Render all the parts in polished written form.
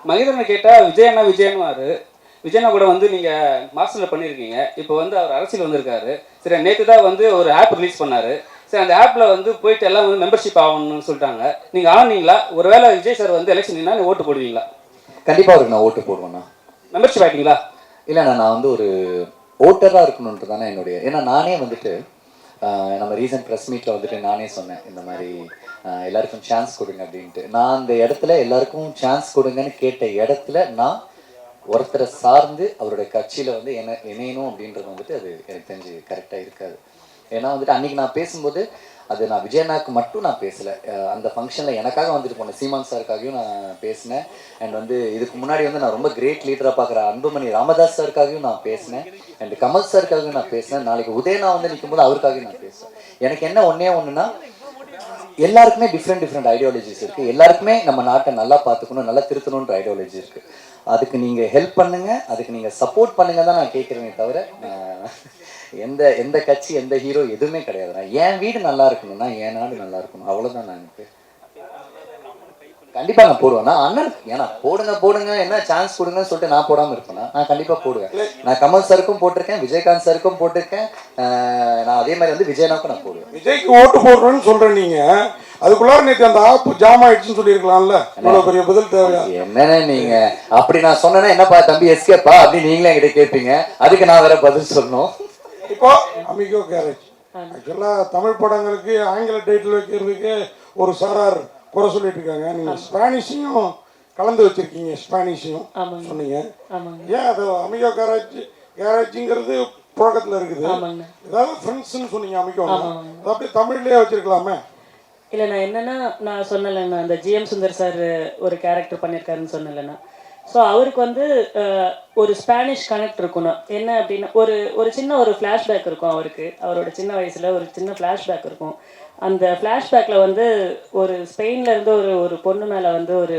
மகேந்திரனை கேட்டால் விஜயன்னு விஜயனா கூட வந்து நீங்கள் மாஸ்டரில் பண்ணியிருக்கீங்க. இப்போ வந்து அவர் அரசியல் வந்திருக்காரு. சரி, நேற்று தான் வந்து ஒரு ஆப் ரிலீஸ் பண்ணார். சரி, அந்த ஆப்பில் வந்து போயிட்டு எல்லாம் வந்து மெம்பர்ஷிப் ஆகணும்னு சொல்லிட்டாங்க. நீங்கள் ஆனீங்களா? ஒருவேளை விஜய் சார் வந்து எலெக்ஷன் நீங்கள் ஓட்டு போடுவீங்களா? கண்டிப்பாக அவருக்கு நான் ஓட்டு போடுவேண்ணா. மெம்பர்ஷிப் ஆகிட்டீங்களா? இல்லைண்ணா, நான் வந்து ஒரு ஓட்டராக இருக்கணுன்றது தானே என்னுடைய. ஏன்னா நானே வந்துட்டு நம்ம ரீசன்ட் ப்ரெஸ் மீட்டில் வந்துட்டு நானே சொன்னேன் இந்த மாதிரி எல்லாருக்கும் சான்ஸ் கொடுங்க அப்படின்ட்டு. நான் அந்த இடத்துல எல்லாருக்கும் சான்ஸ் கொடுங்கன்னு கேட்ட இடத்துல நான் ஒருத்தரை சார்ந்து அவருடைய கட்சியில் வந்து இணையணும் அப்படின்றது வந்துட்டு அது எனக்கு தெரிஞ்சு கரெக்டாக இருக்காது. ஏன்னா வந்துட்டு அன்றைக்கி நான் பேசும்போது அது நான் விஜயண்ணாக்கு மட்டும் நான் பேசலை. அந்த ஃபங்க்ஷனில் எனக்காக வந்துட்டு போனேன், சீமான் சாருக்காகவும் நான் பேசினேன். அண்ட் வந்து இதுக்கு முன்னாடி வந்து நான் ரொம்ப கிரேட் லீடராக பார்க்குற அன்புமணி ராமதாஸ் சாருக்காகவும் நான் பேசினேன். அண்ட் கமல் சாருக்காகவும் நான் பேசினேன். நாளைக்கு உதயனா வந்து நிற்கும்போது அவருக்காகவும் நான் பேசுவேன். எனக்கு என்ன ஒன்றுனா, எல்லாருக்குமே டிஃப்ரெண்ட் ஐடியாலஜிஸ் இருக்குது. எல்லாருக்குமே நம்ம நாட்டை நல்லா பார்த்துக்கணும், நல்லா திருத்தணுன்ற ஐடியாலஜி இருக்குது. அதுக்கு நீங்கள் ஹெல்ப் பண்ணுங்கள், அதுக்கு நீங்கள் சப்போர்ட் பண்ணுங்க தான் நான் கேட்குறேனே தவிர எந்த கட்சி எந்த ஹீரோ எதுவுமே கிடையாது. நான் என் வீடு நல்லா இருக்கணும்னா என் நாடு நல்லா இருக்கணும், அவ்வளோதான். நான் எனக்கு கண்டிப்பாக நான் போடுவேன். நான் அண்ணன் ஏன்னா போடுங்க என்ன சான்ஸ் கொடுங்கன்னு சொல்லிட்டு நான் போடாமல் இருப்பேன்னா நான் கண்டிப்பாக போடுவேன். நான் கமல் சாருக்கும் போட்டிருக்கேன், விஜயகாந்த் சாருக்கும் போட்டிருக்கேன். நான் அதே மாதிரி வந்து விஜயனாக்கும் நான் போடுவேன். விஜய்க்கு ஓட்டு போடுறேன்னு சொல்கிறேன். நீங்கள் அதுக்குள்ளார நேற்று அந்த ஆப் ஜாம் ஆயிடுச்சுன்னு சொல்லியிருக்கலாம்ல. இவ்வளோ பெரிய பதில் தேவையா? என்னன்னு நீங்கள் அப்படி நான் சொன்னேன்னா என்னப்பா தம்பி எஸ்கேப்பா அப்படின்னு நீங்களே என்கிட்ட கேட்பீங்க. அதுக்கு நான் வேற பதில் சொல்லணும். இப்போ அமிகோ கேரேஜ் ஆக்சுவலாக தமிழ் படங்களுக்கு ஆங்கில டைட்டில் வைக்கிறதுக்கு ஒரு சாரார் குறை சொல்லிட்டு இருக்காங்க. நீங்கள் ஸ்பானிஷையும் கலந்து வச்சிருக்கீங்க, ஸ்பானிஷையும் சொன்னீங்க. ஏன் அது அமிகோ கேரேஜுங்கிறது புழக்கத்தில் இருக்குது. ஏதாவது ஃப்ரெண்ட்ஸ்ன்னு சொன்னீங்க அமிகோ, அது அப்படியே தமிழ்லேயே வச்சிருக்கலாமே. இல்லை, நான் என்னென்னா நான் சொன்னலைண்ணா, அந்த ஜிஎம் சுந்தர் சார் ஒரு கேரக்டர் பண்ணியிருக்காருன்னு சொன்னலைண்ணா. ஸோ அவருக்கு வந்து ஒரு ஸ்பானிஷ் கனெக்ட் இருக்கணும். என்ன அப்படின்னா ஒரு சின்ன ஒரு ஃப்ளாஷ்பேக் இருக்கும் அவருக்கு. அவரோட சின்ன வயசில் ஒரு சின்ன ஃப்ளாஷ்பேக் இருக்கும். அந்த ஃப்ளாஷ்பேக்கில் வந்து ஒரு ஸ்பெயினில் இருந்து ஒரு பொண்ணு மேலே வந்து ஒரு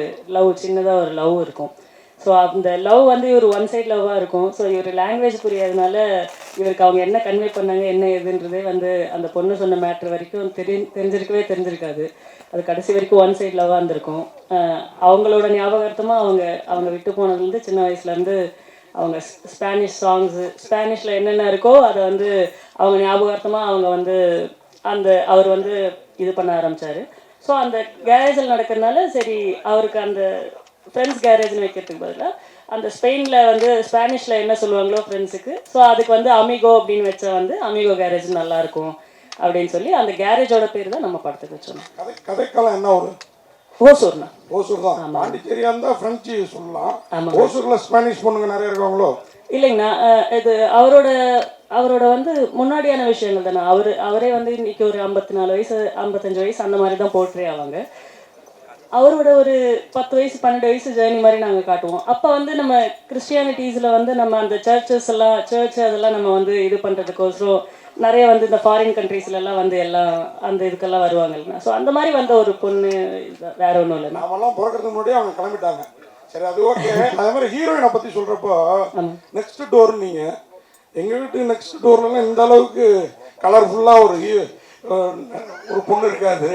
சின்னதாக ஒரு லவ் இருக்கும். ஸோ அந்த லவ் வந்து இவர் ஒன் சைட் லவ்வாக இருக்கும். ஸோ இவர் லாங்குவேஜ் புரியாதனால இவருக்கு அவங்க என்ன கன்வே பண்ணாங்க என்ன ஏதுன்றதே வந்து அந்த பொண்ணு சொன்ன மேட்ரு வரைக்கும் தெரிஞ்சிருக்காது. அது கடைசி வரைக்கும் ஒன் சைட் லவ்வாக இருந்திருக்கும். அவங்களோட ஞாபகார்த்தமாக அவங்க விட்டு போனதுலேருந்து சின்ன வயசுலேருந்து அவங்க ஸ்பானிஷ் சாங்ஸு ஸ்பானிஷில் என்னென்ன இருக்கோ அதை வந்து அவங்க ஞாபகார்த்தமாக அவங்க வந்து அவர் வந்து இது பண்ண ஆரம்பித்தார். ஸோ அந்த கேரேஜில் நடக்கிறதுனால சரி அவருக்கு அந்த ஃப்ரெண்ட்ஸ் கேரேஜ்னு வைக்கிறதுக்கு பதிலாக அந்த ஸ்பெயினில் வந்து ஸ்பானிஷில் என்ன சொல்லுவாங்களோ ஃப்ரெண்ட்ஸுக்கு, ஸோ அதுக்கு வந்து அமிகோ அப்படின்னு வச்சா வந்து அமிகோ கேரேஜ் நல்லாயிருக்கும் அப்படின்னு சொல்லி அந்த கேரேஜோட பேர் தான் நம்ம படத்துக்கு வச்சோம். கதைக்காலம் என்ன ஒரு ஓசூர்ண்ணா. ஓசூர் தான். பாண்டிச்சேரியா இருந்தால் ஃப்ரெஞ்சு சொல்லலாம். ஓசூரில் ஸ்பானிஷ் பொண்ணுங்க நிறைய இருக்காங்களோ? இல்லைங்கண்ணா, இது அவரோட வந்து முன்னாடியான விஷயங்கள் தானே. அவரே வந்து இன்னைக்கு ஒரு 54 வயசு 55 வயசு அந்த மாதிரி தான் போர்ட்ரே ஆவாங்க. அவரோட ஒரு 10 வயசு 12 வயசு ஜேர்னி மாதிரி நாங்கள் காட்டுவோம். அப்போ வந்து நம்ம கிறிஸ்டியானிட்டிஸில் வந்து நம்ம அந்த சர்ச் அதெல்லாம் நம்ம வந்து இது பண்ணுறதுக்கோசரம் நிறைய வந்து இந்த ஃபாரின் கண்ட்ரீஸ்லாம் வந்து எல்லாம் அந்த இதுக்கெல்லாம் வருவாங்க இல்லைன்னா. ஸோ அந்த மாதிரி வந்த ஒரு பொண்ணு வேற ஒன்றும் இல்லை. நாமெல்லாம் பிறக்கிறதுக்கு முன்னாடியே அவங்க கிளம்பிட்டாங்க. சரி, அது ஓகே. அதே மாதிரி ஹீரோயினை பற்றி சொல்கிறப்போ நெக்ஸ்ட் டோர் நீங்கள் எங்கள் வீட்டு நெக்ஸ்ட் டோர்லாம் இந்த அளவுக்கு கலர்ஃபுல்லாக ஒரு பொண்ணு இருக்காது.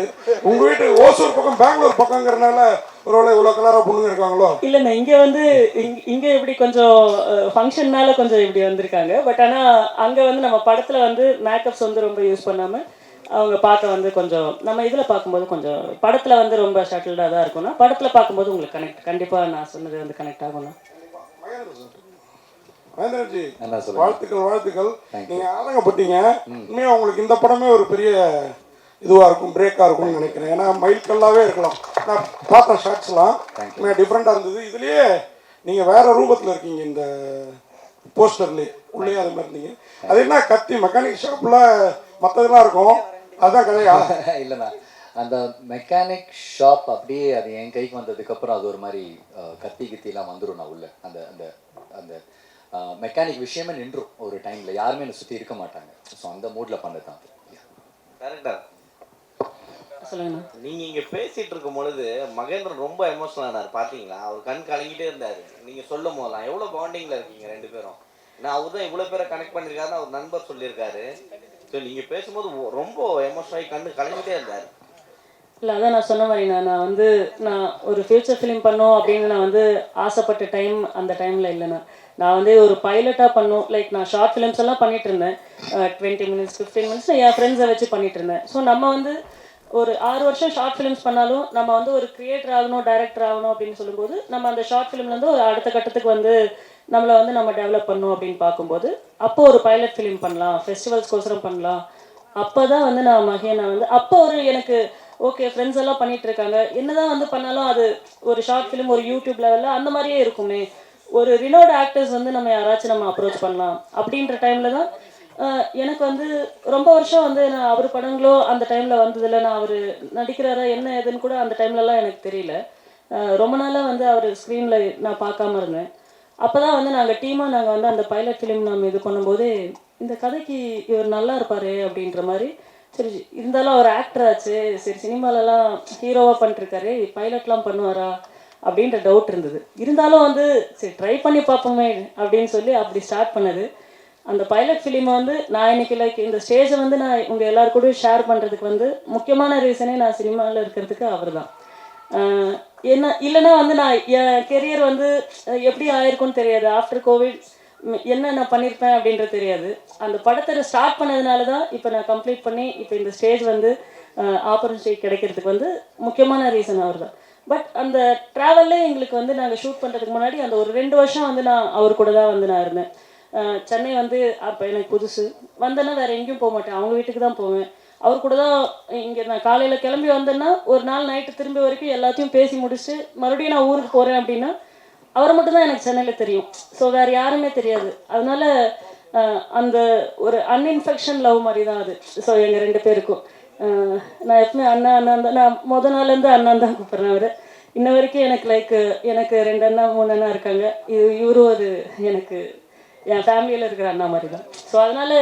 உங்கள் வீட்டு ஓசூர் பக்கம் பெங்களூர் பக்கங்கிறனால ஒருவேளை இவ்வளோ கலராக பொண்ணுங்க இருக்காங்களோ? இல்லைண்ணா, இங்கே வந்து இங்கே இப்படி கொஞ்சம் ஃபங்க்ஷன்னால கொஞ்சம் இப்படி வந்திருக்காங்க. பட் ஆனால் அங்கே வந்து நம்ம படத்தில் வந்து மேக்கப்ஸ் வந்து ரொம்ப யூஸ் பண்ணாமல் அவங்க பார்க்க வந்து கொஞ்சம் நம்ம இதில் பார்க்கும்போது கொஞ்சம் படத்தில் வந்து ரொம்ப ஷட்டில்டாக தான் இருக்கும்னா படத்தில் பார்க்கும்போது உங்களுக்கு கண்டிப்பாக நான் சொன்னது வந்து கனெக்ட் ஆகும்ண்ணா. மகேந்திரன்ஜி, வாழ்த்துக்கள். நீங்கள் ஆதங்கப்பட்டீங்க. உண்மையாக உங்களுக்கு இந்த படமே ஒரு பெரிய இதுவாக இருக்கும், பிரேக்காக இருக்கும்னு நினைக்கிறேன். ஏன்னா மைல்கல்லாகவே இருக்கலாம். நான் பார்த்த ஷார்ட்ஸ்லாம் டிஃப்ரெண்ட்டாக இருந்தது. இதுலேயே நீங்கள் வேறு ரூபத்தில் இருக்கீங்க. இந்த போஸ்டர்லேயே உள்ளே அது மாதிரி இருந்தீங்க. அது என்ன கத்தி மெக்கானிக் ஷாப்பில் மற்றதெல்லாம் இருக்கும், அதுதான் கதையா? இல்லைண்ணா, அந்த மெக்கானிக் ஷாப் அப்படியே அது என் கைக்கு வந்ததுக்கப்புறம் அது ஒரு மாதிரி கத்திலாம் வந்துடும். நான் உள்ள அந்த அந்த அந்த மெக்கானிக் விஷயமே நின்றும் ஒரு டைமில். யாருமே என்னை சுற்றி இருக்க மாட்டாங்க. ஸோ அந்த மூடில் பண்ணது தான். கரெக்டா சொல்லுங்கண்ணா. நீங்கள் இங்கே பேசிகிட்டு இருக்கும் பொழுது மகேந்திரன் ரொம்ப எமோஷனல் ஆனார். பார்த்தீங்களா? அவர் கண் கலங்கிட்டே இருந்தார். நீங்கள் சொல்லும் போதெல்லாம் எவ்வளோ பாண்டிங்கில் இருக்கீங்க ரெண்டு பேரும். ஏன்னா அவர் தான் இவ்வளோ பேரை கனெக்ட் பண்ணியிருக்காருன்னு அவர் நண்பர் சொல்லியிருக்காரு. ஸோ நீங்கள் பேசும்போது ரொம்ப எமோஷனல் ஆகி கண்ணு கலங்கிட்டே இருந்தார். இல்லை அதான் நான் சொன்ன மாதிரி நான் வந்து நான் ஒரு ஃபியூச்சர் ஃபிலிம் பண்ணோம் அப்படின்னு நான் வந்து ஆசைப்பட்ட டைம் அந்த டைமில் இல்லைண்ணா. நான் வந்து ஒரு பைலட்டாக பண்ணோம், லைக் நான் ஷார்ட் ஃபிலிம்ஸ் எல்லாம் பண்ணிட்டு இருந்தேன். 20 மினிட்ஸ் 15 மினிட்ஸ் என் ஃப்ரெண்ட்ஸை வச்சு பண்ணிட்டு இருந்தேன். ஸோ நம்ம வந்து ஒரு 6 வருஷம் ஷார்ட் ஃபிலிம்ஸ் பண்ணாலும் நம்ம வந்து ஒரு கிரியேட்டர் ஆகணும், டைரக்டர் ஆகணும் அப்படின்னு சொல்லும்போது நம்ம அந்த ஷார்ட் ஃபிலிம்லேருந்து ஒரு அடுத்த கட்டத்துக்கு வந்து நம்மளை வந்து நம்ம டெவலப் பண்ணணும் அப்படின்னு பார்க்கும்போது அப்போ ஒரு பைலட் ஃபிலிம் பண்ணலாம், ஃபெஸ்டிவல்ஸ்க்கோசரம் பண்ணலாம். அப்போ தான் வந்து நான் மகேனை வந்து அப்போ ஒரு எனக்கு ஓகே ஃப்ரெண்ட்ஸ் எல்லாம் பண்ணிட்டு இருக்காங்க, என்னதான் வந்து பண்ணாலும் அது ஒரு ஷார்ட் ஃபிலிம் ஒரு யூடியூப் லெவலில் அந்த மாதிரியே இருக்குமே, ஒரு ரினோட் ஆக்டர்ஸ் வந்து நம்ம யாராச்சும் நம்ம அப்ரோச் பண்ணலாம் அப்படின்ற டைமில் தான் எனக்கு வந்து ரொம்ப வருஷம் வந்து நான் அவர் படங்களோ அந்த டைமில் வந்ததில்லை. நான் அவர் நடிக்கிறாரா என்ன ஏதுன்னு கூட அந்த டைம்லலாம் எனக்கு தெரியல. ரொம்ப நாளாக வந்து அவர் ஸ்க்ரீனில் நான் பார்க்காம இருந்தேன். அப்போ தான் வந்து நாங்கள் டீமாக நாங்கள் வந்து அந்த பைலட் ஃபிலிம் நம்ம இது பண்ணும்போது இந்த கதைக்கு இவர் நல்லா இருப்பார் அப்படின்ற மாதிரி. சரி இருந்தாலும் அவர் ஆக்டர் ஆச்சு, சரி சினிமாலலாம் ஹீரோவாக பண்ணிட்டுருக்காரு, பைலட்லாம் பண்ணுவாரா அப்படின்ற டவுட் இருந்தது. இருந்தாலும் வந்து சரி ட்ரை பண்ணி பார்ப்போமே அப்படின்னு சொல்லி அப்படி ஸ்டார்ட் பண்ணது. அந்த பைலட் ஃபிலிமை வந்து நான் இன்னைக்கு லைக் இந்த ஸ்டேஜை வந்து நான் உங்கள் எல்லாரு கூடயும் ஷேர் பண்ணுறதுக்கு வந்து முக்கியமான ரீசனே நான் சினிமாவில் இருக்கிறதுக்கு அவர் தான். என்ன இல்லைன்னா வந்து நான் என் கெரியர் வந்து எப்படி ஆயிருக்கும்னு தெரியாது. ஆஃப்டர் கோவிட் என்ன நான் பண்ணியிருப்பேன் அப்படின்றது தெரியாது. அந்த படத்தை ஸ்டார்ட் பண்ணதுனால தான் இப்போ நான் கம்ப்ளீட் பண்ணி இப்போ இந்த ஸ்டேஜ் வந்து ஆப்பர்ச்சுனிட்டி கிடைக்கிறதுக்கு வந்து முக்கியமான ரீசன் அவர் தான். பட் அந்த ட்ராவல்லே எங்களுக்கு வந்து நாங்கள் ஷூட் பண்ணுறதுக்கு முன்னாடி அந்த ஒரு 2 வருஷம் வந்து நான் அவர் கூட தான் வந்து நான் இருந்தேன். சென்னை வந்து அப்போ எனக்கு புதுசு, வந்தேன்னா வேறு எங்கேயும் போக மாட்டேன், அவங்க வீட்டுக்கு தான் போவேன். அவர் கூட தான் இங்கே நான் காலையில் கிளம்பி வந்தேன்னா ஒரு நாள் நைட்டு திரும்பி வரைக்கும் எல்லாத்தையும் பேசி முடிச்சுட்டு மறுபடியும் நான் ஊருக்கு போகிறேன் அப்படின்னா அவரை மட்டும்தான் எனக்கு சென்னையில் தெரியும். ஸோ வேறு யாருமே தெரியாது. அதனால அந்த ஒரு அன்இன்ஃபெக்ஷன் லவ் மாதிரி தான் அது. ஸோ எங்கள் 2 பேருக்கும் நான் எப்பவுமே அண்ணா அண்ணான் தான், நான் நாள்லேருந்து அண்ணான் தான் கூப்பிட்றேன். அவர் இன்ன வரைக்கும் எனக்கு லைக் எனக்கு 2 அண்ணா 3 அண்ணா இருக்காங்க. இவரும் ஒரு எனக்கு என் ஃபேமிலியில் இருக்கிற அண்ணா மாதிரி தான். ஸோ அதனால்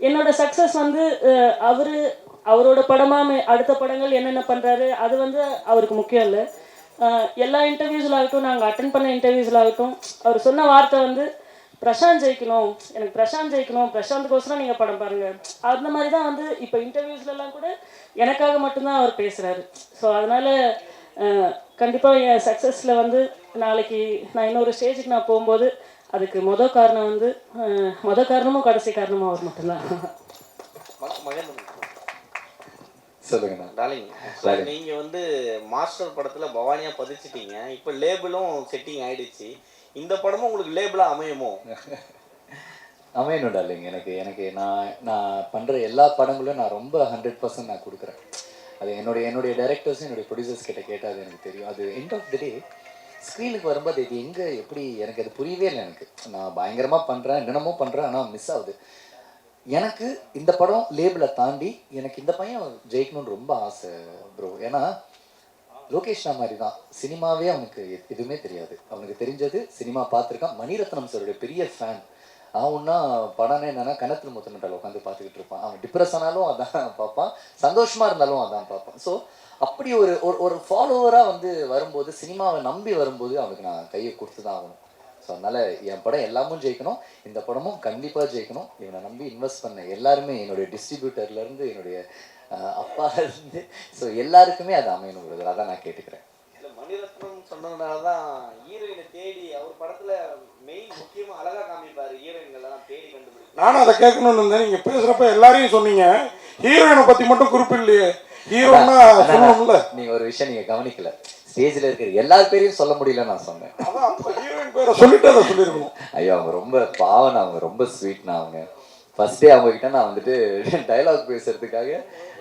என்னோட சக்ஸஸ் வந்து அவரோட படமாக அடுத்த படங்கள் என்னென்ன பண்ணுறாரு அது வந்து அவருக்கு முக்கியம் இல்லை. எல்லா இன்டர்வியூஸில் ஆகட்டும், நாங்கள் அட்டன் பண்ண இன்டர்வியூஸில் ஆகட்டும், அவர் சொன்ன வார்த்தை வந்து பிரசாந்த் ஜெயிக்கணும், எனக்கு பிரசாந்த் ஜெயிக்கணும், பிரசாந்துக்கோசரம் நீங்கள் படம் பாருங்கள், அந்த மாதிரி தான் வந்து இப்போ இன்டர்வியூஸ்லாம் கூட எனக்காக மட்டும்தான் அவர் பேசுகிறாரு. ஸோ அதனால் கண்டிப்பாக என் சக்ஸஸில் வந்து நாளைக்கு நான் இன்னொரு ஸ்டேஜுக்கு நான் போகும்போது அதுக்கு மொதல் காரணம் வந்து மொதல் காரணமும் கடைசி காரணமும் அவர் மட்டும்தான். சொல்லுங்கண்ணா. டார்லிங், நீங்கள் வந்து மாஸ்டர் படத்தில் பவானியாக பதிச்சிட்டீங்க, இப்போ லேபிளும் செட்டிங் ஆயிடுச்சு. இந்த படமும் உங்களுக்கு லேபிளாக அமையுமோ? அமையணும் டார்லிங். எனக்கு நான் பண்ணுற எல்லா படங்களும் நான் ரொம்ப 100% நான் கொடுக்குறேன். அது என்னுடைய டைரக்டர்ஸும் என்னுடைய ப்ரொடியூசர்ஸ் கிட்ட கேட்டால் அது எனக்கு தெரியும். அது எண்ட் ஆஃப் த டே ஸ்க்ரீனுக்கு வரும்போது இது எங்கே எப்படி எனக்கு அது புரியவே இல்லை. எனக்கு நான் பயங்கரமாக பண்ணுறேன், என்னென்னமோ பண்ணுறேன், ஆனால் மிஸ் ஆகுது. எனக்கு இந்த படம் லேபிளை தாண்டி எனக்கு இந்த பையன் ஜெயிக்கணும்னு ரொம்ப ஆசை ப்ரோ. ஏன்னா லோகேஷ் மாதிரி தான், சினிமாவே அவனுக்கு எதுவுமே தெரியாது. அவனுக்கு தெரிஞ்சது சினிமா பார்த்துருக்கான். மணிரத்னம் சாருடைய பெரிய ஃபேன். அவன்னா படம்னு என்னன்னா கணத்தில் முத்தமிட்டால் உட்காந்து பார்த்துக்கிட்டு இருப்பான். அவன் டிப்ரெஸ் ஆனாலும் அதான் பார்ப்பான், சந்தோஷமா இருந்தாலும் அதான் பார்ப்பான். ஸோ அப்படி ஒரு ஃபாலோவராக வந்து வரும்போது, சினிமாவை நம்பி வரும்போது அவனுக்கு நான் கையை கொடுத்து தான் ஆகணும். ஸோ அதனால் என் படம் எல்லாமும் ஜெயிக்கணும், இந்த படமும் கண்டிப்பாக ஜெயிக்கணும். இவனை நம்பி இன்வெஸ்ட் பண்ண எல்லாருமே, என்னுடைய டிஸ்ட்ரிபியூட்டர்லேருந்து என்னுடைய அப்பாலேருந்து, ஸோ எல்லாருக்குமே அது அமையணும் பிரதர். அதான் நான் கேட்டுக்கிறேன். மணிரத்னம் சொன்னதுனால தான் ஹீரோயினை தேடி அவர் படத்தில் மெயின் முக்கியமாக அழகாக காமிப்பார், ஹீரோயின்கள்லாம் தேடி கண்டுபிடிச்சு. நானும் அதை கேட்கணும்னு இருந்தேன். நீங்கள் பேசுகிறப்ப எல்லாரையும் சொன்னீங்க, ஹீரோயினை பற்றி மட்டும் குறிப்பிடலையே. ஹீரோன்னா சொல்லணும்ல. நீங்கள் ஒரு விஷயம் நீங்கள் கவனிக்கல, ஸ்டேஜில் இருக்கிற எல்லார் பேரையும் சொல்ல முடியல நான் சொன்னேன். அதான் ஹீரோயின் பேரை சொல்லிட்டு அதை சொல்லியிருக்கணும். ஐயோ அவங்க ரொம்ப பாவம், அவங்க ரொம்ப ஸ்வீட்னா. அவங்க ஃபர்ஸ்ட் டே அவங்க கிட்ட நான் வந்துட்டு டைலாக் பேசுறதுக்காக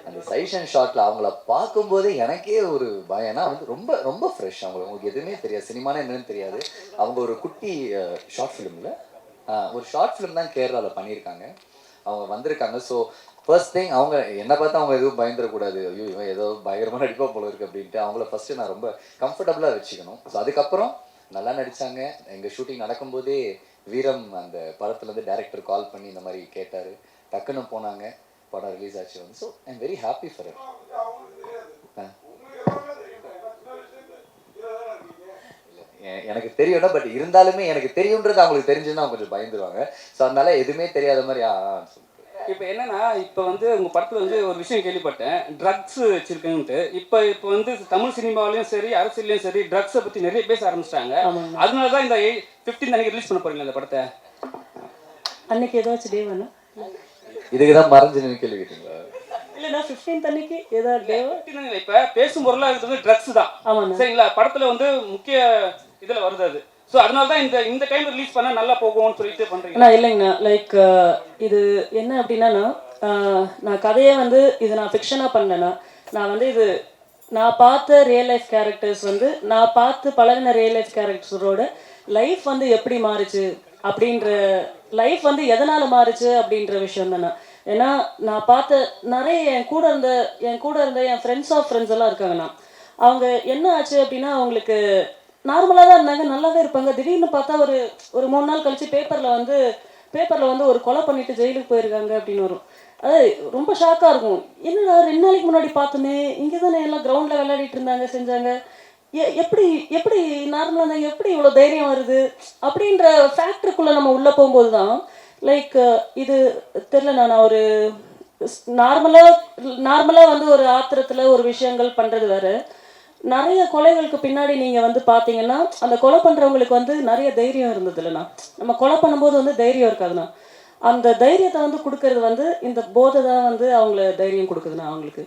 அந்த சைஷன் ஷாட்ல அவங்கள பார்க்கும்போதே எனக்கே ஒரு பயம். ஏன்னா வந்து ரொம்ப ரொம்ப ஃப்ரெஷ். அவங்களுக்கு எதுவுமே தெரியாது, சினிமானா என்னன்னு தெரியாது. அவங்க ஒரு குட்டி ஷார்ட் ஃபிலிமில் ஒரு ஷார்ட் ஃபிலிம் தான் கேரளாவில் பண்ணியிருக்காங்க. அவங்க வந்திருக்காங்க. ஸோ ஃபர்ஸ்ட் திங் அவங்க என்னை பார்த்து அவங்க எதுவும் பயந்துடக்கூடாது, ஐயோ இவன் ஏதோ பயங்கரமாக நடிப்பா போல இருக்கு அப்படின்ட்டு அவங்கள ஃபர்ஸ்ட்டு நான் ரொம்ப கம்ஃபர்டபுளாக வச்சுக்கணும். ஸோ அதுக்கப்புறம் நல்லா நடித்தாங்க. எங்கள் ஷூட்டிங் நடக்கும்போதே வீரம் அந்த படத்துலேருந்து டேரக்டர் கால் பண்ணி இந்த மாதிரி கேட்டார். டக்குன்னு போனாங்க, படம் ரிலீஸ் ஆச்சு வந்து. So I am very happy for it. எனக்கு தெரியும்னா, பட் இருந்தாலுமே எனக்கு தெரியுன்றது அவங்களுக்கு தெரிஞ்சுன்னா அவங்க கொஞ்சம் பயந்துருவாங்க. ஸோ அதனால எதுவுமே தெரியாத மாதிரி இப்போ என்னன்னா இப்போ வந்து உங்கள் படத்தில் வந்து ஒரு விஷயம் கேள்விப்பட்டேன், ட்ரக்ஸ் வச்சிருக்குன்ட்டு. இப்போ வந்து தமிழ் சினிமாவிலையும் சரி அரசியலையும் சரி ட்ரக்ஸை பற்றி நிறைய பேச ஆரம்பிச்சிட்டாங்க. ஆமாங்க. அதனால தான் இந்த 15 அன்னைக்கு ரிலீஸ் பண்ண போறீங்களா இந்த படத்தை? அன்னைக்கு ஏதாச்சும் டே வேணா? இதுக்கு தான் மறைஞ்சு நின்று கேள்வி கேட்டீங்களா? இல்லைண்ணா 15th அன்னைக்கு ஏதாவது டேவா? இப்போ பேசும் பொருளாக இருக்கிறது ட்ரக்ஸ் தான். ஆமாண்ணா. சரிங்களா? படத்தில் வந்து முக்கிய இதில் வருது அது. ஸோ அதனால தான் இந்த டைம் ரிலீஸ் பண்ணால் நல்லா போகும்னு சொல்லிட்டு பண்ணுறீங்க. அண்ணா இல்லைங்கண்ணா, லைக் இது என்ன அப்படின்னா நான் கதையை வந்து இது நான் ஃபிக்ஷனாக பண்ணேன்னா, நான் வந்து இது நான் பார்த்த ரியல் லைஃப் கேரக்டர்ஸ் வந்து நான் பார்த்து பழகின ரியல் லைஃப் கேரக்டர்ஸோட லைஃப் வந்து எப்படி மாறுச்சு அப்படின்ற, லைஃப் வந்து எதனால் மாறுச்சு அப்படின்ற விஷயம் தானே. ஏன்னா நான் பார்த்த நிறைய என் கூட இருந்த என் ஃப்ரெண்ட்ஸ் ஆஃப் ஃப்ரெண்ட்ஸ் எல்லாம் இருக்காங்கண்ணா. அவங்க என்ன ஆச்சு அப்படின்னா, அவங்களுக்கு நார்மலாக தான் இருந்தாங்க, நல்லாவே இருப்பாங்க. திடீர்னு பார்த்தா ஒரு 3 நாள் கழிச்சு பேப்பரில் வந்து ஒரு கொலை பண்ணிட்டு ஜெயிலுக்கு போயிருக்காங்க அப்படின்னு வரும். அது ரொம்ப ஷாக்காக இருக்கும். என்னடா 2 நாளைக்கு முன்னாடி பார்த்தோமே, இங்கே தானே எல்லாம் கிரவுண்டில் விளையாடிட்டு இருந்தாங்க செஞ்சாங்க, எப்படி நார்மலாக இருந்தாங்க, எப்படி இவ்வளோ தைரியம் வருது அப்படின்ற ஃபேக்டருக்குள்ளே நம்ம உள்ளே போகும்போது தான் லைக் இது தெரில. நான் ஒரு நார்மலாக வந்து ஒரு ஆத்திரத்தில் ஒரு விஷயங்கள் பண்ணுறது வேறு. நிறைய கொலைகளுக்கு பின்னாடி நீங்கள் வந்து பார்த்தீங்கன்னா அந்த கொலை பண்ணுறவங்களுக்கு வந்து நிறைய தைரியம் இருந்தது இல்லைண்ணா. நம்ம கொலை பண்ணும்போது வந்து தைரியம் இருக்காதுண்ணா. அந்த தைரியத்தை வந்து கொடுக்கறது வந்து இந்த போதை தான் வந்து அவங்கள தைரியம் கொடுக்குதுண்ணா. அவங்களுக்கு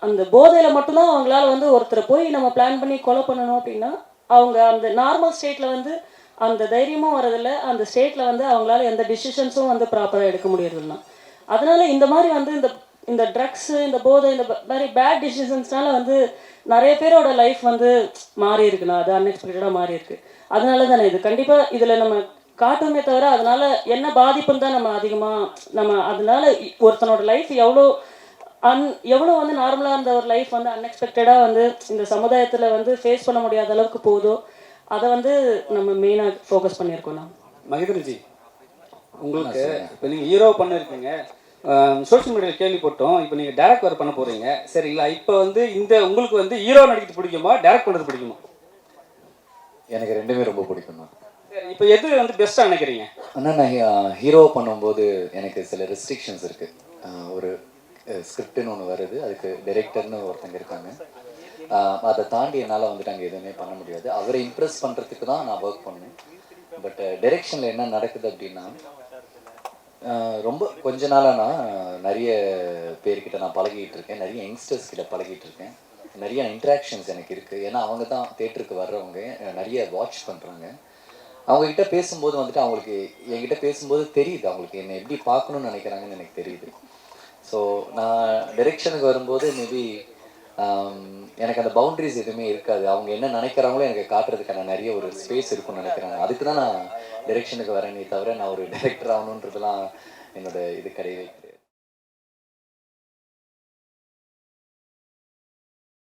அந்த போதையில் மட்டும்தான் அவங்களால வந்து ஒருத்தரை போய் நம்ம பிளான் பண்ணி கொலை பண்ணணும் அப்படின்னா அவங்க அந்த நார்மல் ஸ்டேட்டில் வந்து அந்த தைரியமும் வரதில்லை. அந்த ஸ்டேட்டில் வந்து அவங்களால எந்த டிசிஷன்ஸும் வந்து ப்ராப்பராக எடுக்க முடியறதில்லைண்ணா. அதனால இந்த மாதிரி வந்து இந்த ட்ரக்ஸு, இந்த போதை, இந்த மாதிரி பேட் டிசிஷன்ஸ்னால வந்து நிறைய பேரோட லைஃப் வந்து மாறி இருக்குண்ணா. அது அன்எக்ஸ்பெக்டடாக மாறி இருக்கு. அதனால தானே இது கண்டிப்பாக இதில் நம்ம காட்டுமே தவிர அதனால என்ன பாதிப்புன்னு தான் நம்ம அதனால ஒருத்தனோட லைஃப் எவ்வளோ வந்து நார்மலாக இருந்த ஒரு லைஃப் வந்து அன்எக்ஸ்பெக்டடாக வந்து இந்த சமுதாயத்தில் வந்து ஃபேஸ் பண்ண முடியாத அளவுக்கு போதோ, அதை வந்து நம்ம மெயினாக ஃபோக்கஸ் பண்ணியிருக்கோண்ணா. மகேந்திரன்ஜி, உங்களுக்கு இப்போ நீங்கள் ஹீரோ பண்ணியிருக்கீங்க, சோஷியல் மீடியாவில் கேள்விப்பட்டோம். இப்போ நீங்கள் டேரக்ட் வேறு பண்ண போகிறீங்க, சரிங்களா? இப்போ வந்து உங்களுக்கு வந்து ஹீரோ நடிக்கிறது பிடிக்குமா, டேரக்ட் பண்ணுறது பிடிக்குமா? எனக்கு ரெண்டுமே ரொம்ப பிடிக்கும் தான். சரி, இப்போ எது வந்து பெஸ்ட்டாக நினைக்கிறீங்க? ஆனால் நான் ஹீரோ பண்ணும்போது எனக்கு சில ரெஸ்ட்ரிக்ஷன்ஸ் இருக்குது. ஒரு ஸ்கிரிப்டுன்னு ஒன்று வருது, அதுக்கு டைரக்டர்னு ஒருத்தங்க இருக்காங்க. அதை தாண்டி என்னால் வந்துட்டு அங்கே எதுவுமே பண்ண முடியாது. அவரை இம்ப்ரெஸ் பண்ணுறதுக்கு தான் நான் ஒர்க் பண்ணேன். பட் டைரெக்ஷனில் என்ன நடக்குது அப்படின்னா, ரொம்ப கொஞ்ச நாளாக நான் நிறைய பேர்கிட்ட நான் பழகிட்டு இருக்கேன், நிறைய யங்ஸ்டர்ஸ் கிட்ட பழகிட்டு இருக்கேன், நிறைய இன்ட்ராக்ஷன்ஸ் எனக்கு இருக்குது. ஏன்னா அவங்க தான் தேட்டருக்கு வர்றவங்க, நிறைய வாட்ச் பண்ணுறாங்க. அவங்கக்கிட்ட பேசும்போது வந்துட்டு அவங்களுக்கு என்கிட்ட பேசும்போது தெரியுது அவங்களுக்கு என்னை எப்படி பார்க்கணுன்னு நினைக்கிறாங்கன்னு எனக்கு தெரியுது. ஸோ நான் டைரெக்ஷனுக்கு வரும்போது மேபி எனக்கு அந்த பவுண்ட்ரிஸ் எதுவுமே இருக்காது. அவங்க என்ன நினைக்கிறாங்களோ எனக்கு காட்டுறதுக்கான நிறைய ஒரு ஸ்பேஸ் இருக்குன்னு நினைக்கிறாங்க. அதுக்கு தான் நான் டைரெக்ஷனுக்கு வரேனே தவிர நான் ஒரு டைரக்டர் ஆகணுன்றதுலாம் என்னோட இது கிடையவே கிடையாது.